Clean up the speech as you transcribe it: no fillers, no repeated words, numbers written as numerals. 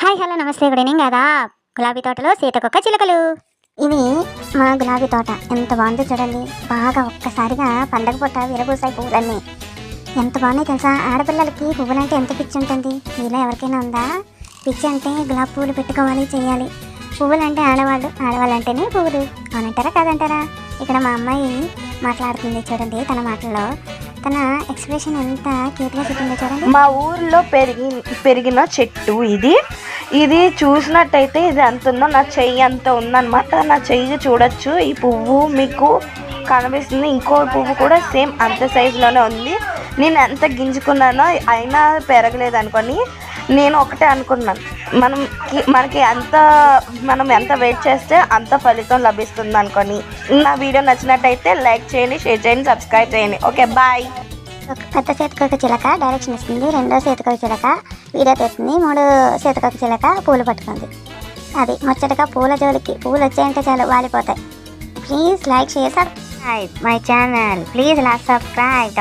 Hi hello నమస్తే good evening కదా. గులాబీ తోటలో సీతకొక చిలుకలు. ఇది మా గులాబీ తోట ఎంత బాగుందో చూడండి. బాగా ఒక్కసారిగా పండగ పూట విరబూసాయి పువ్వులన్నీ. ఎంత బాగున్నాయి తెలుసా. ఆడపిల్లలకి పువ్వులంటే ఎంత పిచ్చి ఉంటుంది. మీలో ఎవరికైనా ఉందా పిచ్చి? అంటే గులాబీ పువ్వులు పెట్టుకోవాలి చేయాలి. పువ్వులు అంటే ఆడవాళ్ళంటేనే పువ్వులు. అవునంటారా కాదంటారా? ఇక్కడ మా అమ్మాయి మాట్లాడుతుంది చూడండి. తన మాటల్లో తన ఎక్స్ప్రెషన్ ఎంత క్యూట్గా చెప్పిందో చూడండి. మా ఊర్లో పెరిగిన చెట్టు ఇది చూసినట్టయితే ఇది ఎంత ఉందో నా చెయ్యి అంత ఉందన్నమాట. నా చెయ్యి చూడొచ్చు. ఈ పువ్వు మీకు కనిపిస్తుంది. ఇంకో పువ్వు కూడా సేమ్ అంత సైజులోనే ఉంది. నేను ఎంత గింజుకున్నానో అయినా పెరగలేదు అనుకొని నేను ఒకటే అనుకున్నాను, మనం ఎంత వెయిట్ చేస్తే అంత ఫలితం లభిస్తుంది అనుకొని. నా వీడియో నచ్చినట్టయితే లైక్ చేయండి, షేర్ చేయండి, సబ్స్క్రైబ్ చేయండి. Okay bye. పెద్ద సీతకొక చిలక డైరెక్షన్ ఇస్తుంది. రెండో సీతకొక చిలక వీడియో తీస్తుంది. మూడో సీతకొక చిలక పూలు పట్టుకుంది. అది ముచ్చటగా పూల జోలికి పూలు వచ్చాయంటే చాలు వాలిపోతాయి. Please like share subscribe my channel. Please subscribe.